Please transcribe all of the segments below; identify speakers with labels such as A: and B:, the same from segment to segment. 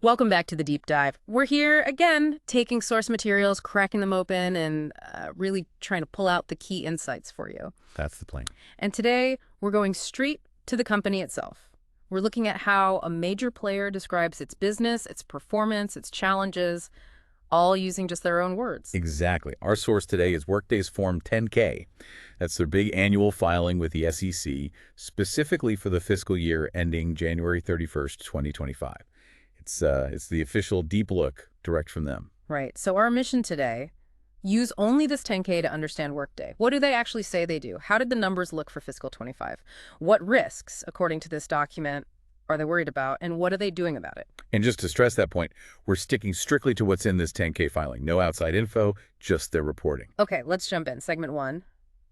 A: Welcome back to the deep dive. We're here again, taking source materials, cracking them open, and really trying to pull out the key insights for you.
B: That's the plan.
A: And today, we're going straight to the company itself. We're looking at how a major player describes its business, its performance, its challenges, all using just their own words.
B: Exactly. Our source today is Workday's Form 10-K. That's their big annual filing with the SEC, specifically for the fiscal year ending January 31st, 2025. It's the official deep look direct from them.
A: Right. So our mission today, use only this 10K to understand Workday. What do they actually say they do? How did the numbers look for fiscal 25? What risks, according to this document, are they worried about, and what are they doing about it?
B: And just to stress that point, we're sticking strictly to what's in this 10-K filing. No outside info, just their reporting.
A: Okay, let's jump in. Segment 1,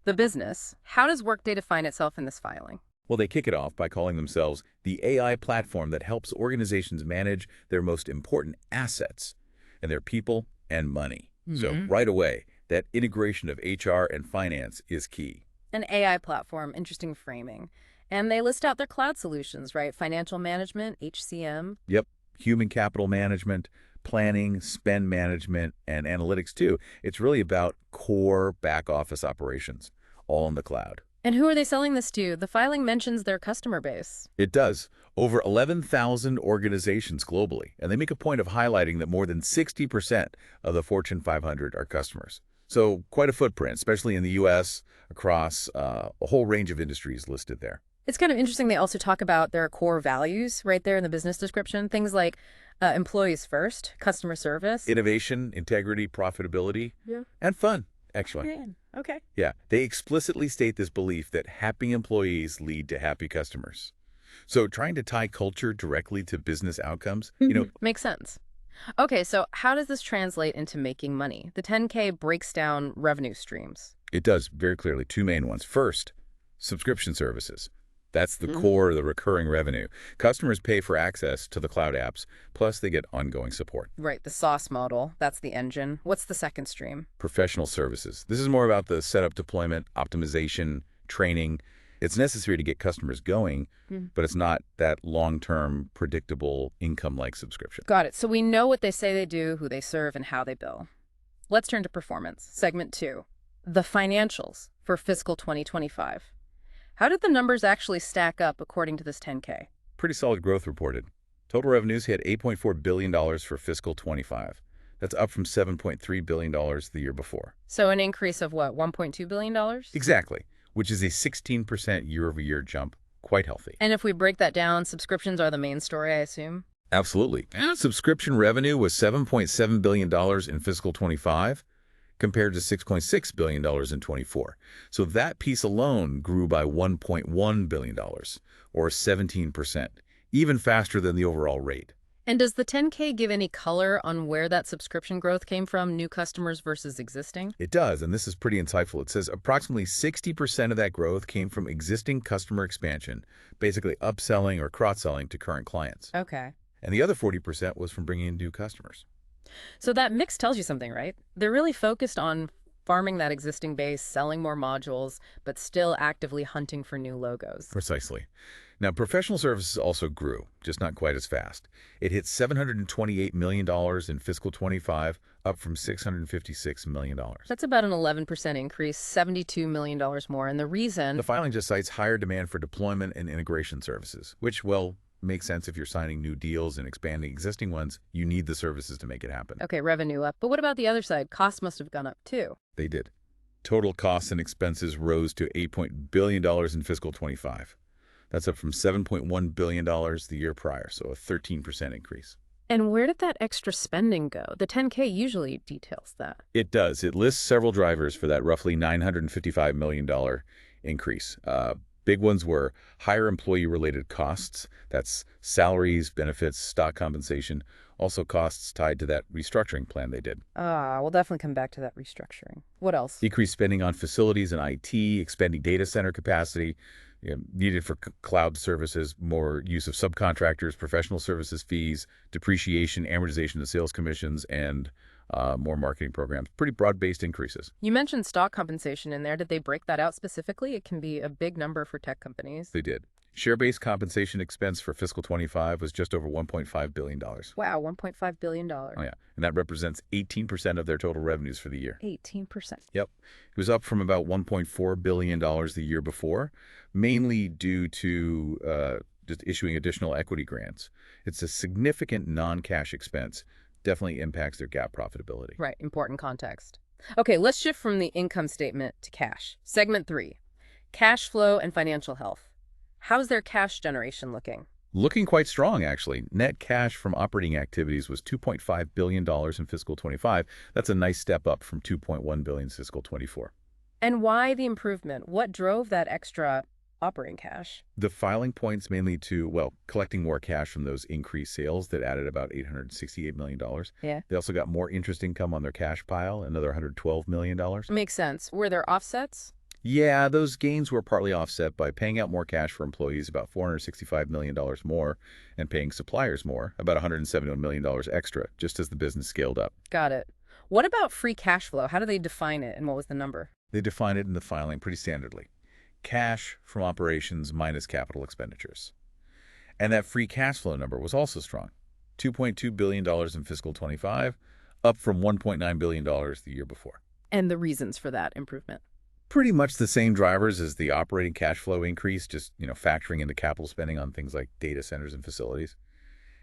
A: the business. How does Workday define itself in this filing?
B: Well, they kick it off by calling themselves the AI platform that helps organizations manage their most important assets, and their people and money. So right away, that integration of HR and finance is key.
A: An AI platform, interesting framing. And they list out their cloud solutions, right? Financial management, HCM.
B: Yep, human capital management, planning, spend management, and analytics too. It's really about core back office operations, all in the cloud.
A: And who are they selling this to? The filing mentions their customer base.
B: It does. Over 11,000 organizations globally, and they make a point of highlighting that more than 60% of the Fortune 500 are customers. So quite a footprint, especially in the U.S., across a whole range of industries listed there.
A: It's kind of interesting they also talk about their core values right there in the business description. Things like employees first, customer service.
B: Innovation, integrity, profitability, and fun, actually.
A: Yeah. Okay.
B: Yeah, they explicitly state this belief that happy employees lead to happy customers. So trying to tie culture directly to business outcomes,
A: Makes sense. Okay, so how does this translate into making money? The 10K breaks down revenue streams.
B: it does very clearly two main ones. First, subscription services. That's the core of the recurring revenue. Customers pay for access to the cloud apps, plus they get ongoing support.
A: Right, the SaaS model, that's the engine. What's the second stream?
B: Professional services. This is more about the setup, deployment, optimization, training. It's necessary to get customers going, but it's not that long-term, predictable income-like subscription.
A: Got it. So we know what they say they do, who they serve, and how they bill. Let's turn to performance. Segment 2, the financials for fiscal 2025. How did the numbers actually stack up according to this 10K?
B: Pretty solid growth reported. Total revenues hit $8.4 billion for fiscal 25. That's up from $7.3 billion the year before.
A: So an increase of what, $1.2 billion?
B: Exactly, which is a 16% year-over-year jump. Quite healthy.
A: And if we break that down, subscriptions are the main story, I assume?
B: Absolutely. And subscription revenue was $7.7 billion in fiscal 25, compared to $6.6 billion in 24. So that piece alone grew by $1.1 billion, or 17%, even faster than the overall rate.
A: And does the 10K give any color on where that subscription growth came from, new customers versus existing?
B: It does, and this is pretty insightful. It says approximately 60% of that growth came from existing customer expansion, basically upselling or cross-selling to current clients.
A: Okay.
B: And the other 40% was from bringing in new customers.
A: So that mix tells you something, right? They're really focused on farming that existing base, selling more modules, but still actively hunting for new logos.
B: Precisely. Now, professional services also grew, just not quite as fast. It hit $728 million in fiscal 25, up from $656 million.
A: That's about an 11% increase, $72 million more. And the reason...
B: The filing just cites higher demand for deployment and integration services, which, well, makes sense if you're signing new deals and expanding existing ones. You need the services to make it happen.
A: Okay, revenue up. But what about the other side? Costs must have gone up too.
B: They did. Total costs and expenses rose to $8 billion in fiscal 25. That's up from $7.1 billion the year prior, so a 13% increase.
A: And where did that extra spending go? The 10K usually details that.
B: It does. It lists several drivers for that roughly $955 million increase. Big ones were higher employee-related costs. That's salaries, benefits, stock compensation. Also costs tied to that restructuring plan they did.
A: We'll definitely come back to that restructuring. What else?
B: Decreased spending on facilities and IT, expanding data center capacity, needed for cloud services, more use of subcontractors, professional services fees, depreciation, amortization of sales commissions, and more marketing programs. Pretty broad-based increases.
A: You mentioned stock compensation in there. Did they break that out specifically? It can be a big number for tech companies.
B: They did. Share-based compensation expense for fiscal 25 was just over $1.5 billion.
A: Wow, $1.5 billion.
B: Oh, yeah. And that represents 18% of their total revenues for the year.
A: 18%.
B: Yep. It was up from about $1.4 billion the year before, mainly due to just issuing additional equity grants. It's a significant non-cash expense. Definitely impacts their GAAP profitability.
A: Right, important context. Okay, let's shift from the income statement to cash. Segment 3, cash flow and financial health. How's their cash generation looking?
B: Looking quite strong, actually. Net cash from operating activities was $2.5 billion in fiscal 25. That's a nice step up from $2.1 billion in fiscal 24.
A: And why the improvement? What drove that extra operating cash?
B: The filing points mainly to, well, collecting more cash from those increased sales that added about $868 million.
A: Yeah.
B: They also got more interest income on their cash pile, another $112 million.
A: Makes sense. Were there offsets?
B: Yeah, those gains were partly offset by paying out more cash for employees, about $465 million more, and paying suppliers more, about $171 million extra, just as the business scaled up.
A: Got it. What about free cash flow? How do they define it, and what was the number?
B: They define it in the filing pretty standardly. Cash from operations minus capital expenditures. And that free cash flow number was also strong, $2.2 billion in fiscal 25, up from $1.9 billion the year before.
A: And the reasons for that improvement?
B: Pretty much the same drivers as the operating cash flow increase, just, factoring in the capital spending on things like data centers and facilities.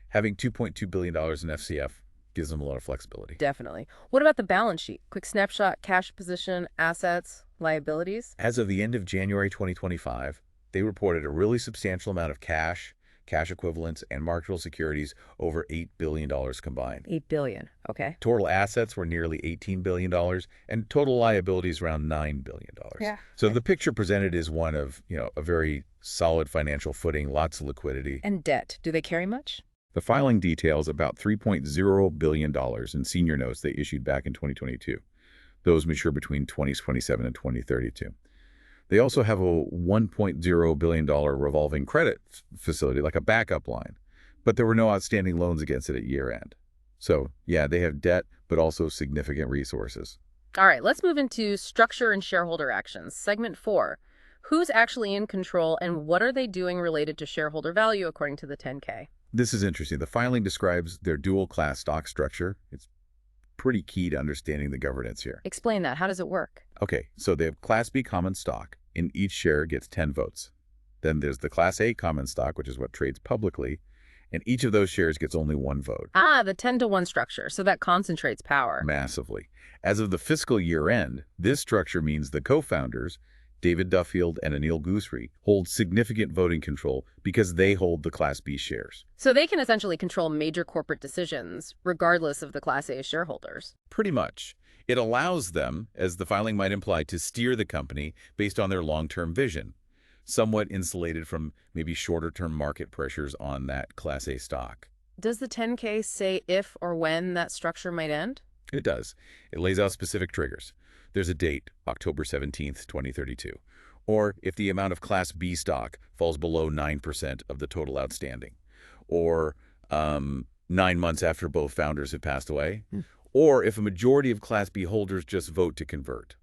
B: Having $2.2 billion in FCF gives them a lot of flexibility.
A: Definitely. What about the balance sheet? Quick snapshot, cash position, assets, liabilities?
B: As of the end of January 2025, they reported a really substantial amount of cash equivalents, and marketable securities over $8 billion combined.
A: $8 billion. Okay.
B: Total assets were nearly $18 billion, and total liabilities around $9 billion.
A: Yeah.
B: So the picture presented is one of, a very solid financial footing, lots of liquidity.
A: And debt. Do they carry much?
B: The filing details about $3.0 billion in senior notes they issued back in 2022. Those mature between 2027 and 2032. They also have a $1.0 billion revolving credit facility, like a backup line, but there were no outstanding loans against it at year-end. So, yeah, they have debt, but also significant resources.
A: All right, let's move into structure and shareholder actions. Segment 4, who's actually in control and what are they doing related to shareholder value according to the 10K?
B: This is interesting. The filing describes their dual-class stock structure. It's pretty key to understanding the governance here.
A: Explain that. How does it work?
B: Okay, so they have Class B common stock, and each share gets 10 votes. Then there's the Class A common stock, which is what trades publicly, and each of those shares gets only one vote.
A: Ah, the 10-to-1 structure, so that concentrates power.
B: Massively. As of the fiscal year end, this structure means the co-founders, David Duffield and Anil Gusri, hold significant voting control because they hold the Class B shares.
A: So they can essentially control major corporate decisions, regardless of the Class A shareholders.
B: Pretty much. It allows them, as the filing might imply, to steer the company based on their long-term vision, somewhat insulated from maybe shorter-term market pressures on that Class A stock.
A: Does the 10K say if or when that structure might end?
B: It does. It lays out specific triggers. There's a date, October 17th, 2032. Or if the amount of Class B stock falls below 9% of the total outstanding. Or 9 months after both founders have passed away. Or if a majority of Class B holders just vote to convert.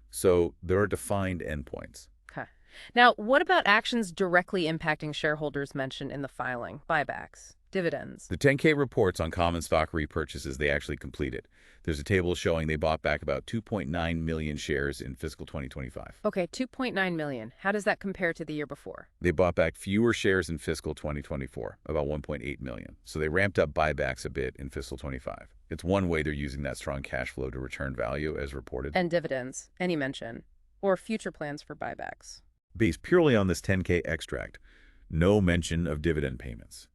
B: So there are defined endpoints.
A: Okay. Now, what about actions directly impacting shareholders mentioned in the filing? Buybacks, dividends?
B: The 10K reports on common stock repurchases they actually completed. There's a table showing they bought back about 2.9 million shares in fiscal 2025.
A: Okay, 2.9 million. How does that compare to the year before?
B: They bought back fewer shares in fiscal 2024, about 1.8 million. So they ramped up buybacks a bit in fiscal 25. It's one way they're using that strong cash flow to return value as reported.
A: And dividends, any mention, or future plans for buybacks?
B: Based purely on this 10K extract, no mention of dividend payments.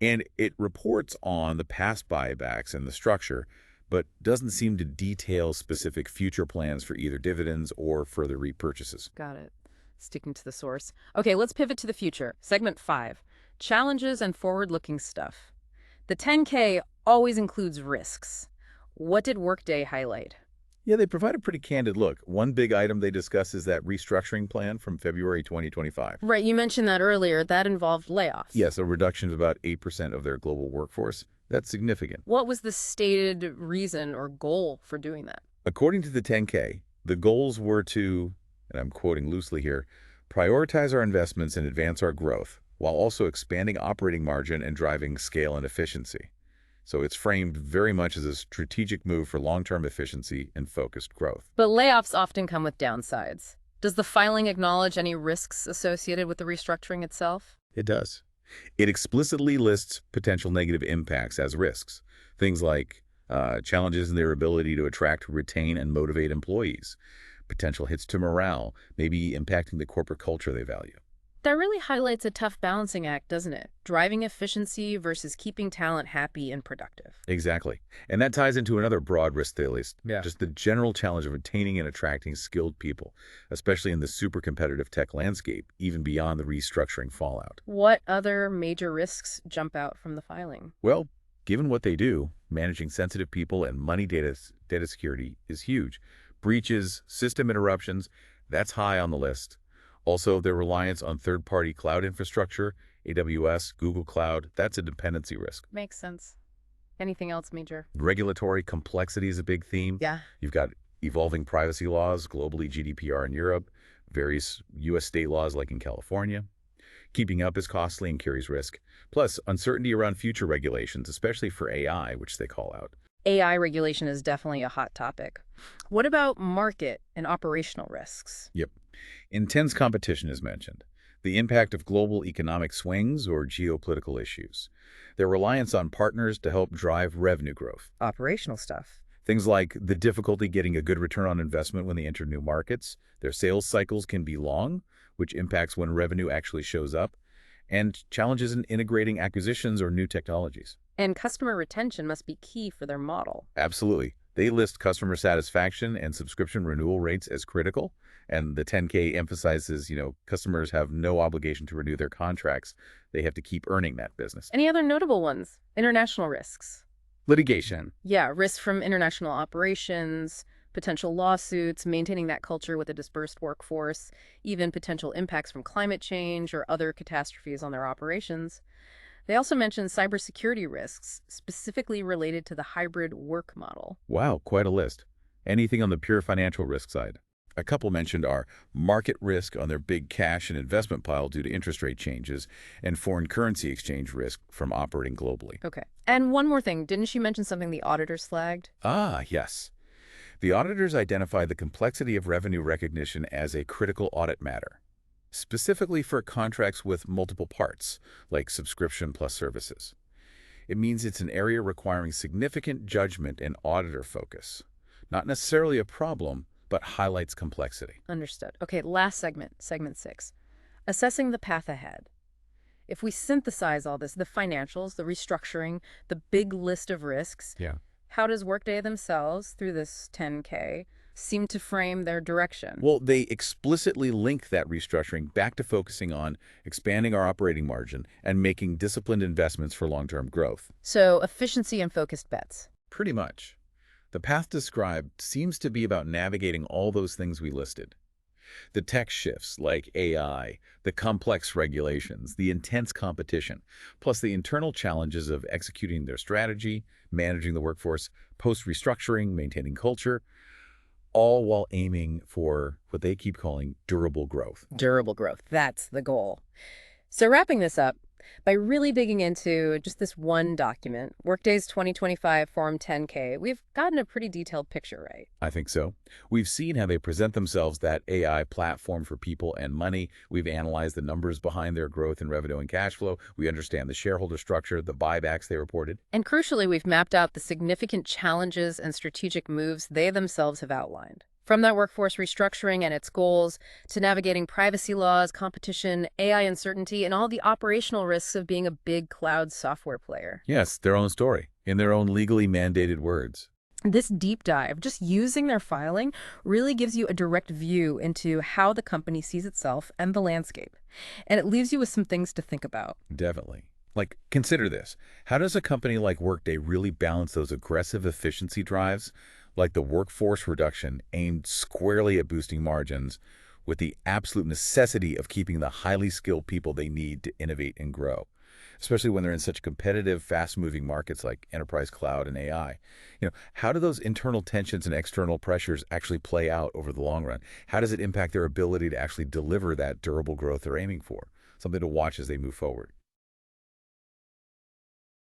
B: And it reports on the past buybacks and the structure, but doesn't seem to detail specific future plans for either dividends or further repurchases.
A: Got it. Sticking to the source. Okay, let's pivot to the future. Segment 5, challenges and forward-looking stuff. The 10K always includes risks. What did Workday highlight?
B: Yeah, they provide a pretty candid look. One big item they discuss is that restructuring plan from February 2025.
A: Right, you mentioned that earlier. That involved layoffs.
B: Yes, a reduction of about 8% of their global workforce. That's significant.
A: What was the stated reason or goal for doing that?
B: According to the 10K, the goals were to, and I'm quoting loosely here, Prioritize our investments and advance our growth, while also expanding operating margin and driving scale and efficiency. So it's framed very much as a strategic move for long-term efficiency and focused growth.
A: But layoffs often come with downsides. Does the filing acknowledge any risks associated with the restructuring itself?
B: It does. It explicitly lists potential negative impacts as risks. Things like challenges in their ability to attract, retain, and motivate employees. Potential hits to morale, maybe impacting the corporate culture they value.
A: That really highlights a tough balancing act, doesn't it? Driving efficiency versus keeping talent happy and productive.
B: Exactly. And that ties into another broad risk they list.
A: Yeah.
B: Just the general challenge of retaining and attracting skilled people, especially in the super competitive tech landscape, even beyond the restructuring fallout.
A: What other major risks jump out from the filing?
B: Well, given what they do, managing sensitive people and money data security is huge. Breaches, system interruptions, that's high on the list. Also, their reliance on third-party cloud infrastructure, AWS, Google Cloud, that's a dependency risk.
A: Makes sense. Anything else major?
B: Regulatory complexity is a big theme.
A: Yeah.
B: You've got evolving privacy laws, globally GDPR in Europe, various U.S. state laws like in California. Keeping up is costly and carries risk. Plus, uncertainty around future regulations, especially for AI, which they call out.
A: AI regulation is definitely a hot topic. What about market and operational risks?
B: Yep. Intense competition is mentioned. The impact of global economic swings or geopolitical issues. Their reliance on partners to help drive revenue growth.
A: Operational stuff.
B: Things like the difficulty getting a good return on investment when they enter new markets. Their sales cycles can be long, which impacts when revenue actually shows up. And challenges in integrating acquisitions or new technologies.
A: And customer retention must be key for their model.
B: Absolutely. They list customer satisfaction and subscription renewal rates as critical. And the 10K emphasizes, customers have no obligation to renew their contracts. They have to keep earning that business.
A: Any other notable ones? International risks.
B: Litigation.
A: Yeah, risks from international operations, potential lawsuits, maintaining that culture with a dispersed workforce, even potential impacts from climate change or other catastrophes on their operations. They also mentioned cybersecurity risks, specifically related to the hybrid work model.
B: Wow, quite a list. Anything on the pure financial risk side? A couple mentioned are market risk on their big cash and investment pile due to interest rate changes, and foreign currency exchange risk from operating globally.
A: Okay. And one more thing, didn't she mention something the auditors flagged?
B: Ah, yes. The auditors identify the complexity of revenue recognition as a critical audit matter, specifically for contracts with multiple parts, like subscription plus services. It means it's an area requiring significant judgment and auditor focus. Not necessarily a problem, but highlights complexity.
A: Understood. Okay, last segment, segment 6. Assessing the path ahead. If we synthesize all this, the financials, the restructuring, the big list of risks,
B: Yeah.
A: how does Workday themselves, through this 10K, seem to frame their direction?
B: Well, they explicitly link that restructuring back to focusing on expanding our operating margin and making disciplined investments for long-term growth.
A: So, efficiency and focused bets.
B: Pretty much. The path described seems to be about navigating all those things we listed. The tech shifts like AI, the complex regulations, the intense competition, plus the internal challenges of executing their strategy, managing the workforce, post-restructuring, maintaining culture, all while aiming for what they keep calling durable growth.
A: Durable growth. That's the goal. So wrapping this up, by really digging into just this one document, Workday's 2025 Form 10K, we've gotten a pretty detailed picture, right?
B: I think so. We've seen how they present themselves, that AI platform for people and money. We've analyzed the numbers behind their growth in revenue and cash flow. We understand the shareholder structure, the buybacks they reported.
A: And crucially, we've mapped out the significant challenges and strategic moves they themselves have outlined. From that workforce restructuring and its goals, to navigating privacy laws, competition, AI uncertainty, and all the operational risks of being a big cloud software player.
B: Yes, their own story, in their own legally mandated words.
A: This deep dive, just using their filing, really gives you a direct view into how the company sees itself and the landscape. And it leaves you with some things to think about.
B: Definitely. Like, consider this. How does a company like Workday really balance those aggressive efficiency drives, like the workforce reduction aimed squarely at boosting margins, with the absolute necessity of keeping the highly skilled people they need to innovate and grow? especially when they're in such competitive, fast-moving markets like enterprise cloud and AI. How do those internal tensions and external pressures actually play out over the long run? How does it impact their ability to actually deliver that durable growth they're aiming for? Something to watch as they move forward.